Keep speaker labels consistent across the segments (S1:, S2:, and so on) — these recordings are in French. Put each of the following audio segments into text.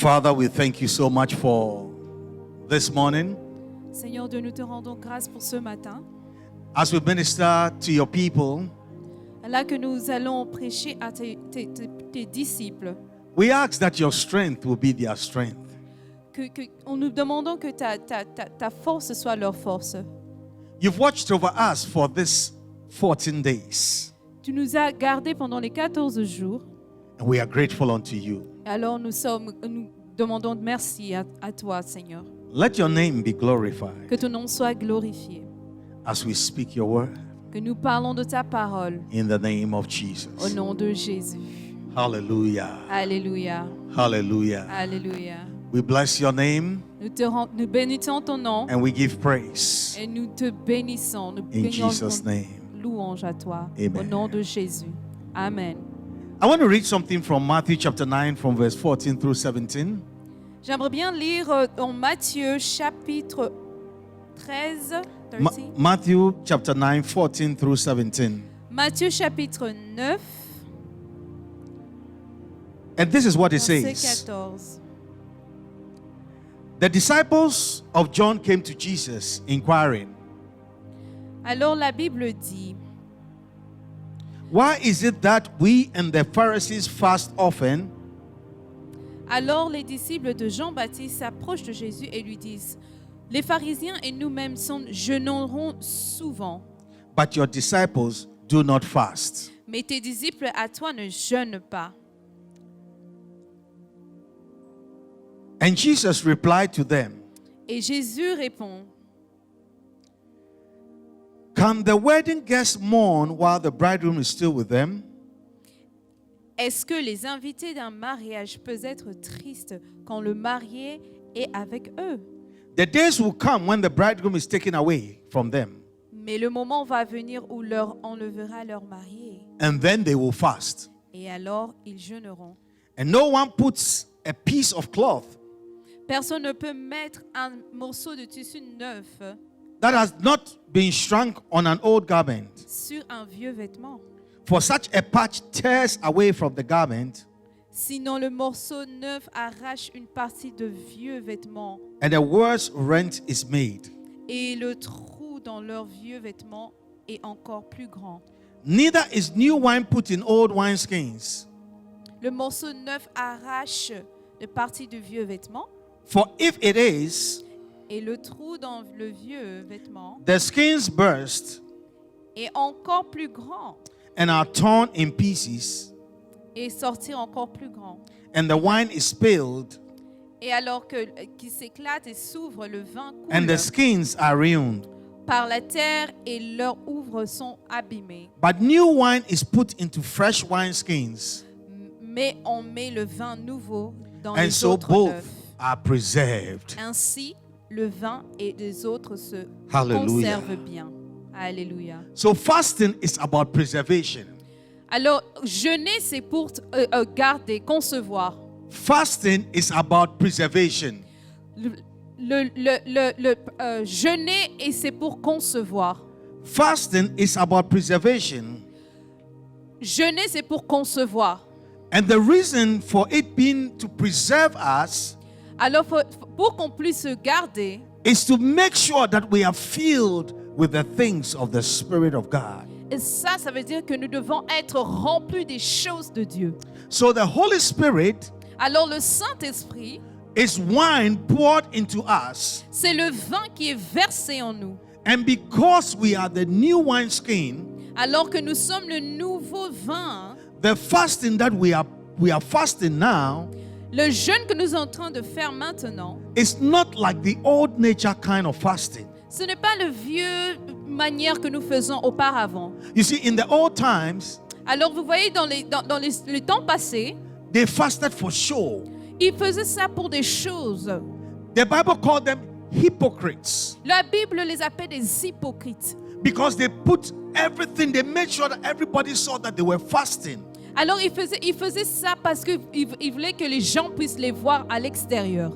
S1: Father, we thank you so much for this morning.
S2: Seigneur Dieu, nous te rendons grâce pour ce matin.
S1: As we minister to your people,
S2: Là que nous allons prêcher à tes disciples,
S1: we ask that your strength will be their strength.
S2: nous demandons que ta force soit leur force.
S1: You've watched over us for this 14 days,
S2: Tu nous as gardés pendant les 14 jours.
S1: and we are grateful unto you.
S2: Alors nous demandons merci à toi, Seigneur.
S1: Let your name be glorified
S2: Que ton nom soit glorifié.
S1: as we speak your word
S2: Que nous parlons de ta parole
S1: in the name of
S2: au
S1: Jesus.
S2: nom de Jésus.
S1: Hallelujah.
S2: Alléluia.
S1: Hallelujah.
S2: Alléluia.
S1: We bless your name
S2: Nous bénissons ton nom
S1: and we give praise
S2: et nous te bénissons. Nous
S1: in
S2: bénissons
S1: Jesus'
S2: ton
S1: name.
S2: louange à toi.
S1: Amen.
S2: Au nom de Jésus. Amen.
S1: I want to read something from Matthew chapter 9 from verse 14 through 17.
S2: J'aimerais bien lire en Matthieu chapitre 13.
S1: Matthew chapter 9, 14 through 17.
S2: Matthieu chapitre 9,
S1: And this is what it
S2: verset
S1: says.
S2: 14.
S1: The disciples of John came to Jesus inquiring,
S2: Alors la Bible dit,
S1: why is it that we and the Pharisees fast often,
S2: alors les disciples de Jean-Baptiste s'approchent de Jésus et lui disent, les pharisiens et nous-mêmes jeûnerons souvent,
S1: but your disciples do not fast?
S2: mais tes disciples à toi ne jeûnent pas.
S1: And Jesus replied to them,
S2: Et Jésus répond,
S1: can the wedding guests mourn while the bridegroom is still with them?
S2: est-ce que les invités d'un mariage peuvent être tristes quand le marié est avec eux?
S1: The days will come when the bridegroom is taken away from them,
S2: Mais le moment va venir où leur enlèvera leur marié.
S1: and then they will fast.
S2: Et alors, ils jeûneront.
S1: And no one puts a piece of cloth
S2: Personne ne peut mettre un morceau de tissu neuf
S1: that has not been shrunk on an old garment.
S2: sur un vieux vêtement.
S1: For such a patch tears away from the garment,
S2: Sinon, le morceau neuf arrache une partie de vieux vêtements
S1: and a worse rent is made.
S2: et le trou dans leurs vieux vêtements est encore plus grand.
S1: Neither is new wine put in old wineskins.
S2: Le morceau neuf arrache une partie de vieux vêtements
S1: For if it is,
S2: et le trou dans le vieux vêtement
S1: the skins burst
S2: est encore plus grand
S1: and are torn in pieces,
S2: et sortir encore plus grand.
S1: and the wine is spilled,
S2: Et alors qu'il s'éclate et s'ouvre, le vin
S1: and the
S2: coule
S1: skins are ruined.
S2: par la terre et leurs ouvres sont abîmés.
S1: But new wine is put into fresh wineskins,
S2: Mais on met le vin nouveau dans
S1: and
S2: les
S1: so
S2: autres
S1: both
S2: neufs.
S1: are preserved.
S2: Ainsi, le vin et les autres se
S1: Hallelujah.
S2: conservent bien. Alléluia.
S1: So fasting is about preservation.
S2: Alors, jeûner, c'est pour garder, concevoir.
S1: Fasting is about preservation.
S2: Jeûner, et c'est pour concevoir.
S1: Fasting is about preservation.
S2: Jeûner, c'est pour concevoir.
S1: And the reason for it being to preserve us
S2: Alors, pour qu'on puisse se garder,
S1: is to make sure that we are filled with the things of the Spirit of God.
S2: et ça veut dire que nous devons être remplis des choses de Dieu.
S1: So the Holy Spirit
S2: Alors, le Saint-Esprit,
S1: is wine poured into us.
S2: c'est le vin qui est versé en nous.
S1: And because we are the new wineskin,
S2: Alors que nous sommes le nouveau vin,
S1: the fasting that we are fasting now
S2: le jeûne que nous sommes en train de faire maintenant,
S1: is not like the old nature kind of fasting.
S2: ce n'est pas le vieux manière que nous faisons auparavant.
S1: You see, in the old times,
S2: Alors vous voyez, dans les temps passés,
S1: they fasted for show.
S2: ils faisaient ça pour des choses.
S1: The Bible called them hypocrites
S2: La Bible les appelle des hypocrites.
S1: because they put everything, they made sure that everybody saw that they were fasting.
S2: Alors ils faisaient ça parce qu'ils voulaient que les gens puissent les voir à l'extérieur.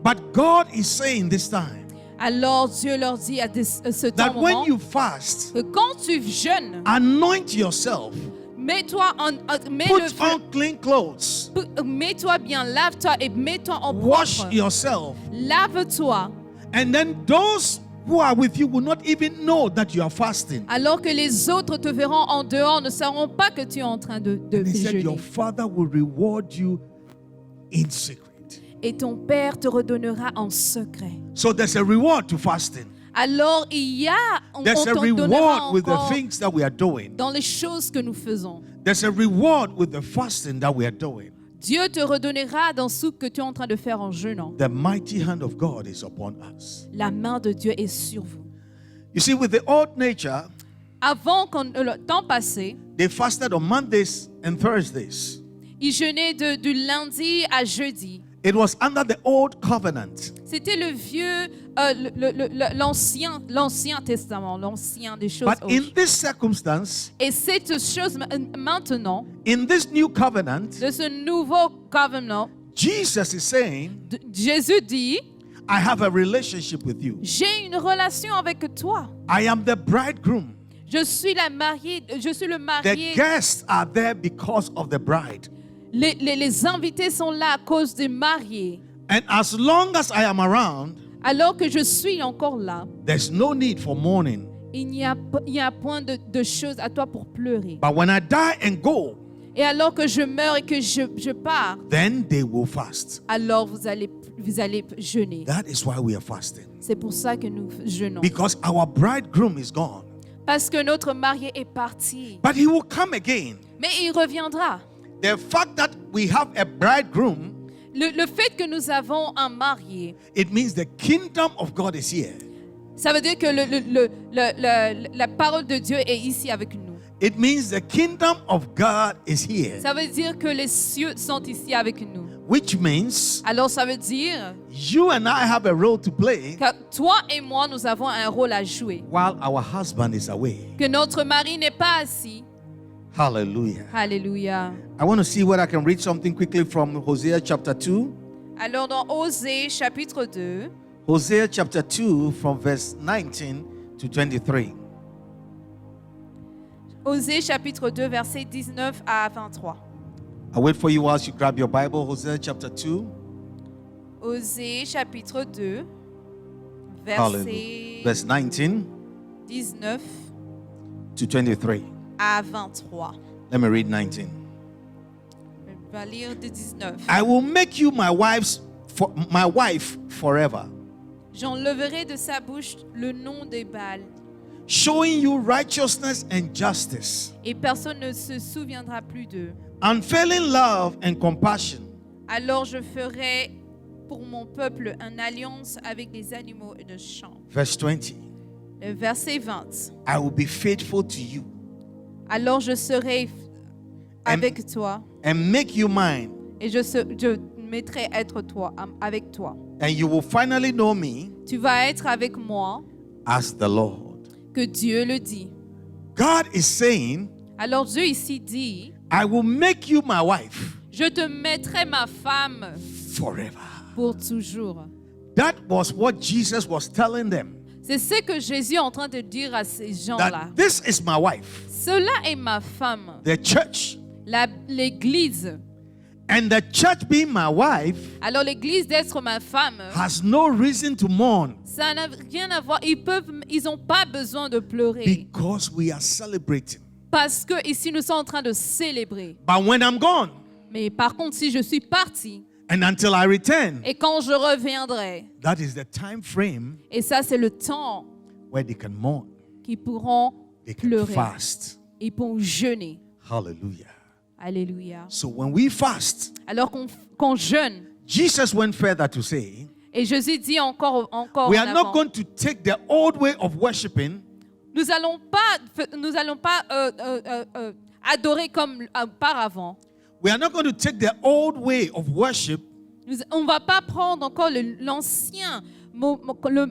S1: But God is saying this time
S2: Alors Dieu leur dit à ce
S1: that
S2: temps
S1: when
S2: moment
S1: you fast,
S2: que quand tu jeûnes,
S1: anoint yourself Put on clean clothes.
S2: Mets-toi bien, lave-toi et mets-toi en
S1: Wash
S2: propre.
S1: yourself.
S2: Lave-toi.
S1: And then those who are with you will not even know that you are fasting.
S2: Alors que les autres te verront en dehors, ne sauront pas que tu es en train de
S1: And he said,
S2: jeûner.
S1: your father will reward you in secret.
S2: Et ton Père te redonnera en secret.
S1: So there's a reward to fasting.
S2: Alors il y a, on
S1: There's a
S2: t'en donnera
S1: reward with the
S2: encore
S1: things that we are doing.
S2: dans les choses que nous faisons.
S1: There's a reward with the fasting that we are doing.
S2: Dieu te redonnera dans ce que tu es en train de faire en jeûnant.
S1: The mighty hand of God is upon us.
S2: La main de Dieu est sur vous.
S1: You see, with the old nature,
S2: Avant, le temps passé,
S1: they fasted on Mondays and Thursdays.
S2: ils jeûnaient du lundi à jeudi.
S1: It was under the old covenant.
S2: C'était le vieux, l'ancien testament, l'ancien des choses.
S1: But in this circumstance,
S2: Et cette chose maintenant,
S1: in this new covenant,
S2: de ce nouveau covenant,
S1: Jesus is saying,
S2: Jésus dit,
S1: I have a relationship with you.
S2: j'ai une relation avec toi.
S1: I am the bridegroom.
S2: Je suis le
S1: The
S2: marié.
S1: guests are there because of the bride.
S2: Les invités sont là à cause des mariés.
S1: And as long as I am around,
S2: Alors que je suis encore là,
S1: there's no need for mourning.
S2: il n'y a point de choses à toi pour pleurer.
S1: But when I die and go,
S2: Et alors que je meurs et que je pars,
S1: then they will fast.
S2: alors vous allez jeûner.
S1: That is why we are fasting.
S2: C'est pour ça que nous jeûnons.
S1: Because our bridegroom is gone.
S2: Parce que notre marié est parti.
S1: But he will come again.
S2: Mais il reviendra.
S1: The fact that we have a bridegroom,
S2: Le fait que nous avons un marié,
S1: it means the kingdom of God is here.
S2: ça veut dire que la parole de Dieu est ici avec nous.
S1: It means the kingdom of God is here.
S2: Ça veut dire que les cieux sont ici avec nous.
S1: Which means
S2: Alors ça veut dire
S1: you and I have a role to play
S2: que toi et moi, nous avons un rôle à jouer.
S1: while our husband is away.
S2: Que notre mari n'est pas assis.
S1: Hallelujah.
S2: Alléluia.
S1: I want to see whether I can read something quickly from Hosea chapter 2.
S2: Alors dans Osée chapitre 2,
S1: Hosea chapter 2 from verse 19 to 23.
S2: Osée chapitre 2, versets 19 à 23.
S1: I'll wait for you whilst you grab your Bible. Hosea chapter 2.
S2: Osée chapitre 2,
S1: Hallelujah.
S2: verset
S1: Verse 19
S2: 19
S1: to 23.
S2: à 23.
S1: Let me read 19.
S2: Je vais lire de 19.
S1: I will make you my wife forever,
S2: J'enlèverai de sa bouche le nom des Baals,
S1: showing you righteousness and justice,
S2: et personne ne se souviendra plus d'eux.
S1: unfailing love and compassion,
S2: Alors je ferai pour mon peuple une alliance avec les animaux de champ.
S1: verse 20.
S2: Le verset 20.
S1: I will be faithful to you
S2: Alors je serai avec toi
S1: and make you mine,
S2: et je mettrai être toi avec toi.
S1: and you will finally know me
S2: Tu vas être avec moi,
S1: as the Lord.
S2: que Dieu le dit.
S1: God is saying,
S2: Alors Dieu ici dit,
S1: I will make you my wife
S2: je te mettrai ma femme
S1: forever.
S2: pour toujours.
S1: That was what Jesus was telling them.
S2: C'est ce que Jésus est en train de dire à ces gens-là.
S1: That this is my wife,
S2: Cela est ma femme,
S1: the church.
S2: l'Église.
S1: And the church being my wife
S2: Alors l'Église d'être ma femme,
S1: has no reason to mourn
S2: ça n'a rien à voir. Ils n'ont pas besoin de pleurer.
S1: because we are celebrating.
S2: Parce que ici nous sommes en train de célébrer.
S1: But when I'm gone
S2: Mais par contre, si je suis partie,
S1: and until I return,
S2: et quand je reviendrai,
S1: that is the time frame
S2: et ça c'est le temps
S1: where they can mourn,
S2: qu'ils pourront
S1: they can
S2: pleurer.
S1: fast.
S2: Ils pourront jeûner.
S1: Hallelujah.
S2: Alléluia.
S1: So when we fast,
S2: Alors qu'on jeûne,
S1: Jesus went further to say,
S2: et Jésus dit encore
S1: we
S2: en
S1: are not
S2: avant,
S1: going to take the old way of worshiping
S2: nous allons pas adorer comme auparavant.
S1: We are not going to take the old way of worship
S2: On ne va pas prendre encore l'ancien,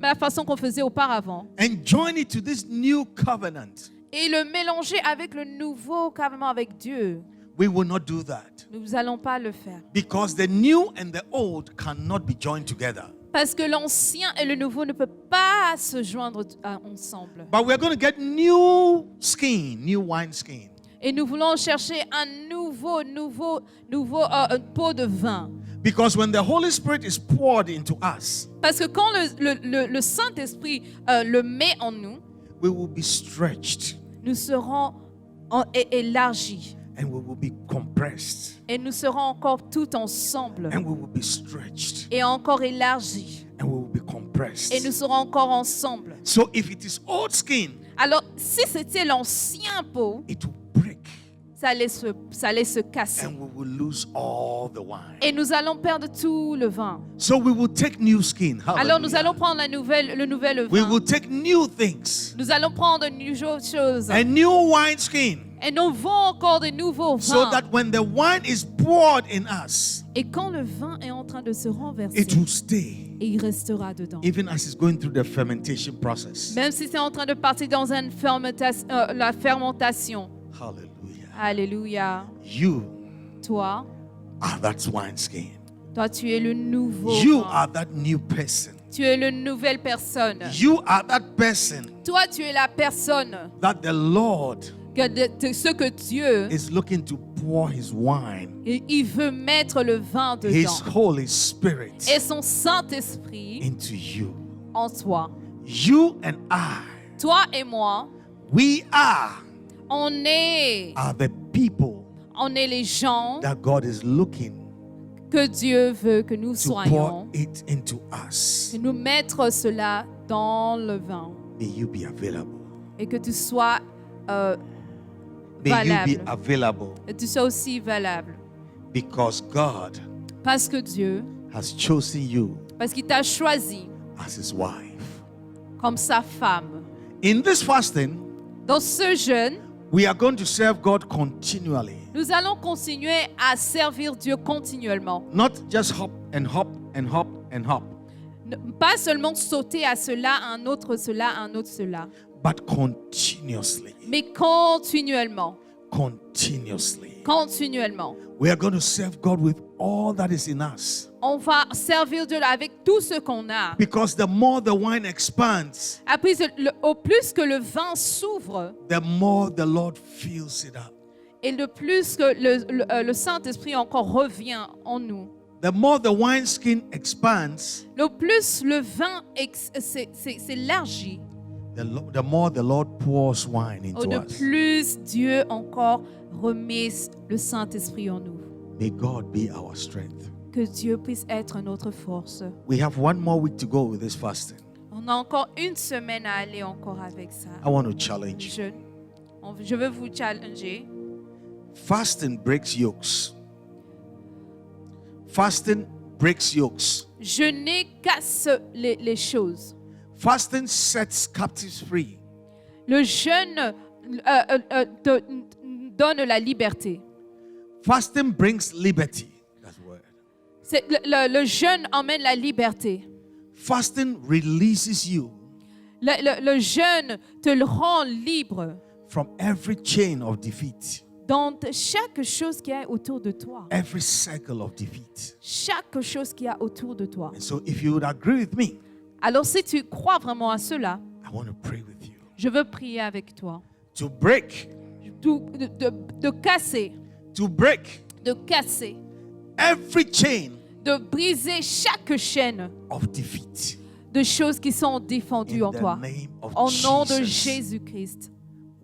S2: la façon qu'on faisait auparavant,
S1: and join it to this new covenant.
S2: et le mélanger avec le nouveau covenant avec Dieu.
S1: We will not do that
S2: Nous n'allons pas le faire.
S1: because the new and the old cannot be joined together.
S2: Parce que l'ancien et le nouveau ne peuvent pas se joindre ensemble.
S1: But we are going to get new skin, new wine skin.
S2: Et nous voulons chercher un nouveau pot de vin.
S1: Because when the Holy Spirit is poured into us,
S2: Parce que quand le Saint-Esprit le met en nous,
S1: we will be stretched
S2: nous serons élargis.
S1: and we will be compressed
S2: Et nous serons encore tout ensemble.
S1: and we will be stretched
S2: Et encore élargis.
S1: and we will be compressed.
S2: Et nous serons encore ensemble.
S1: So if it is old skin,
S2: Alors, si c'était l'ancien pot,
S1: it will break
S2: ça allait se casser.
S1: and we will lose all the wine.
S2: Et nous allons perdre tout le vin.
S1: So we will take new skin.
S2: Alors nous
S1: Hallelujah.
S2: allons prendre le nouvel
S1: We
S2: vin.
S1: will take new things,
S2: Nous allons prendre de nouvelles choses.
S1: a new wine skin,
S2: Et nous vont encore de nouveaux
S1: so
S2: vins.
S1: that when the wine is poured in us,
S2: Et quand le vin est en train de se renverser,
S1: it will stay,
S2: et il restera dedans.
S1: even as it's going through the fermentation process.
S2: Même si c'est en train de partir dans la fermentation.
S1: Hallelujah.
S2: Alléluia.
S1: You
S2: Toi,
S1: are that wine skin.
S2: tu es le nouveau
S1: You
S2: vin.
S1: are that new person.
S2: Tu es la nouvelle personne.
S1: You are that person
S2: Toi, tu es la personne
S1: that the Lord
S2: ce que Dieu,
S1: is looking to pour his wine,
S2: il veut mettre le vin
S1: his
S2: dedans.
S1: Holy Spirit,
S2: Et son Saint-Esprit
S1: into you.
S2: en toi.
S1: You and I,
S2: Toi et moi,
S1: we are
S2: on est les gens
S1: that God is looking
S2: que Dieu veut que nous
S1: to pour
S2: soyons.
S1: it into us.
S2: Et nous mettre cela dans le vin.
S1: May you be available.
S2: Et que tu sois
S1: May you
S2: valable.
S1: be available
S2: Et tu sois aussi valable.
S1: because God
S2: Parce que Dieu,
S1: has chosen you
S2: parce qu'il t'a choisi
S1: as his wife.
S2: comme sa femme.
S1: In this fasting,
S2: Dans ce jeûne,
S1: we are going to serve God continually.
S2: nous allons continuer à servir Dieu continuellement.
S1: Not just hop and hop and hop and hop,
S2: Pas seulement sauter à cela, à un autre cela, à un autre cela,
S1: but continuously.
S2: mais continuellement.
S1: Continuously.
S2: Continuellement.
S1: We are going to serve God with all that is in us.
S2: On va servir Dieu avec tout ce qu'on a.
S1: Because the more the wine expands,
S2: Après, au plus que le vin s'ouvre,
S1: the more the Lord fills it up.
S2: et le plus que le Saint-Esprit encore revient en nous,
S1: The more the wineskin expands,
S2: le plus le vin s'élargit,
S1: the more the Lord pours wine into
S2: de
S1: us.
S2: plus Dieu encore remet le Saint-Esprit en nous.
S1: May God be our strength.
S2: Que Dieu puisse être notre force.
S1: We have one more week to go with this fasting.
S2: On a encore une semaine à aller encore avec ça.
S1: I want to challenge you.
S2: Je veux vous challenger.
S1: Fasting breaks yokes. Fasting breaks yokes.
S2: Jeûner casse les choses.
S1: Fasting sets captives free.
S2: Le jeûne donne la liberté.
S1: Fasting brings liberty. That's the word.
S2: Le jeûne emmène la liberté.
S1: Fasting releases you
S2: Le jeûne te le rend libre
S1: from every chain of defeat,
S2: dans chaque chose qui est autour de toi.
S1: every cycle of defeat.
S2: Chaque chose qui est autour de toi.
S1: And so, if you would agree with me,
S2: Alors si tu crois vraiment à cela,
S1: I want to pray with you
S2: je veux prier avec toi.
S1: to break,
S2: De casser,
S1: every chain
S2: de briser chaque chaîne
S1: of defeat
S2: de choses qui sont défendues
S1: in
S2: en
S1: the
S2: toi.
S1: name of
S2: Au nom de
S1: Jesus.
S2: Jésus-Christ.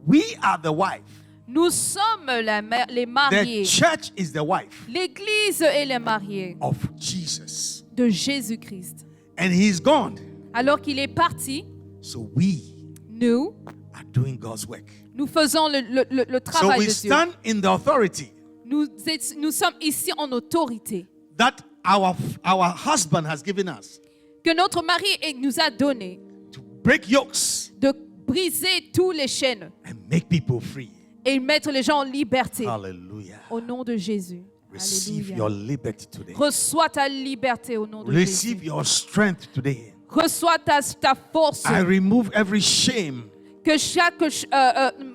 S1: We are the wife.
S2: Nous sommes les
S1: The
S2: mariés.
S1: church is the wife
S2: L'Église est les mariés
S1: of Jesus.
S2: de Jésus-Christ.
S1: And he's gone.
S2: Alors qu'il est parti,
S1: So we
S2: nous
S1: are doing God's work.
S2: faisons le
S1: So
S2: travail
S1: we
S2: de Dieu.
S1: stand in the authority
S2: Nous sommes ici en autorité
S1: that our husband has given us
S2: que notre mari nous a donné
S1: to break yokes
S2: de briser toutes les chaînes
S1: and make people free.
S2: et mettre les gens en liberté.
S1: Hallelujah.
S2: Au nom de Jésus.
S1: Receive
S2: Alléluia.
S1: your liberty today.
S2: Reçois ta liberté au nom de
S1: Receive
S2: Jésus.
S1: your strength today.
S2: Reçois ta force.
S1: I remove every shame.
S2: Que chaque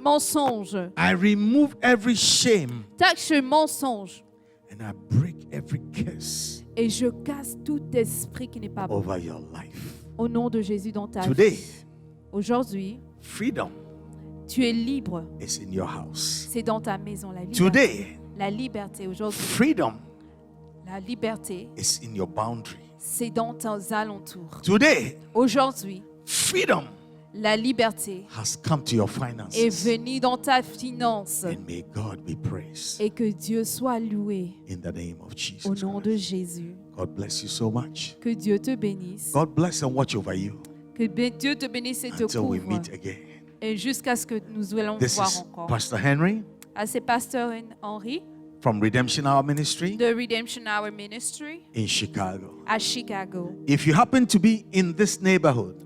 S2: mensonge,
S1: I remove every shame
S2: chaque mensonge,
S1: and I break every curse
S2: et je casse tout esprit qui n'est pas bon.
S1: over your life.
S2: Au nom de Jésus dans ta
S1: Today,
S2: vie. Aujourd'hui,
S1: freedom
S2: Tu es libre.
S1: is in your house.
S2: C'est dans ta maison, la liberté.
S1: Today,
S2: La liberté aujourd'hui.
S1: freedom
S2: La liberté,
S1: is in your boundary.
S2: c'est dans tes alentours.
S1: Today,
S2: Aujourd'hui,
S1: freedom
S2: la liberté
S1: has come to your
S2: est
S1: finances.
S2: venue dans ta finance.
S1: And may God be praised
S2: Et que Dieu soit loué
S1: in the name of Jesus
S2: au nom de
S1: Christ.
S2: Jésus.
S1: God bless you so much.
S2: Que Dieu te bénisse.
S1: God bless and watch over you
S2: Que Dieu te bénisse et te
S1: until we
S2: couvre.
S1: meet again.
S2: Et jusqu'à ce que nous allons
S1: This
S2: voir
S1: is
S2: encore.
S1: Pastor Henry
S2: Ah, c'est Pasteur Henry
S1: from Redemption Hour Ministry
S2: de Redemption Hour Ministry
S1: in Chicago.
S2: à Chicago.
S1: If you happen to be in this neighborhood,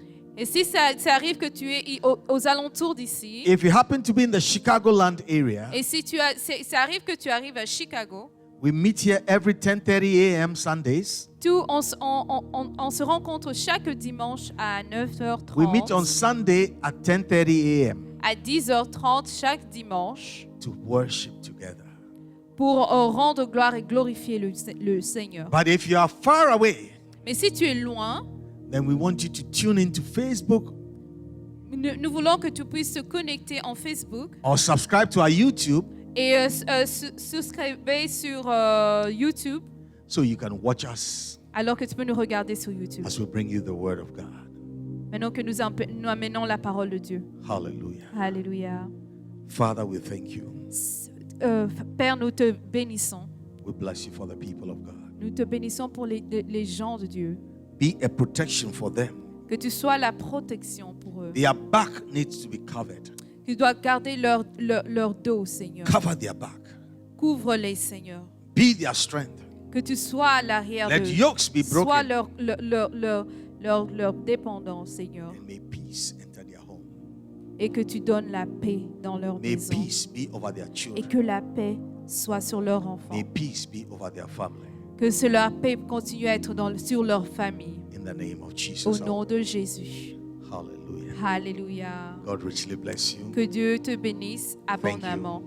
S2: Et si ça arrive que tu es aux alentours d'ici,
S1: if you happen to be in the Chicagoland area,
S2: et si ça arrive que tu arrives à Chicago,
S1: we meet here every 10:30 a.m. Sundays.
S2: on se rencontre chaque dimanche à 9h30,
S1: We meet on Sunday at 10:30 a.m.
S2: à 10h30 chaque dimanche
S1: to worship together.
S2: pour rendre gloire et glorifier le Seigneur.
S1: But if you are far away,
S2: Mais si tu es loin,
S1: then we want you to tune into Facebook
S2: nous voulons que tu puisses te connecter en Facebook
S1: or subscribe to our YouTube
S2: et souscrire sur YouTube
S1: so you can watch us
S2: alors que tu peux nous regarder sur YouTube.
S1: as we bring you the Word of God.
S2: Maintenant que nous amenons la parole de Dieu.
S1: Hallelujah.
S2: Alléluia.
S1: Father, we thank you.
S2: Père, nous te bénissons.
S1: We bless you for the people of God.
S2: Nous te bénissons pour les gens de Dieu.
S1: Be a protection for them.
S2: Que tu sois la protection pour eux.
S1: Their back needs to be covered.
S2: Tu dois garder leur dos, Seigneur.
S1: Cover their back.
S2: Couvre-les, Seigneur.
S1: Be their strength.
S2: Que tu sois à l'arrière
S1: Let
S2: d'eux.
S1: yokes be
S2: Sois
S1: broken.
S2: leur dépendant, Seigneur.
S1: And may peace enter their home.
S2: Et que tu donnes la paix dans leur
S1: May
S2: maison.
S1: peace be over their
S2: Et
S1: children.
S2: que la paix soit sur leurs enfants.
S1: May peace be over their family.
S2: Que la paix continue à être sur leur famille.
S1: In the name of
S2: Au
S1: Jesus.
S2: nom de Jésus.
S1: Hallelujah.
S2: Alléluia.
S1: God richly bless you.
S2: Que Dieu te bénisse abondamment.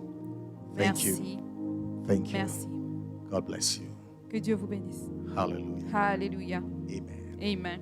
S1: Thank you.
S2: Merci.
S1: Thank you.
S2: Merci.
S1: God bless you.
S2: Que Dieu vous bénisse.
S1: Hallelujah.
S2: Alléluia.
S1: Amen.
S2: Amen.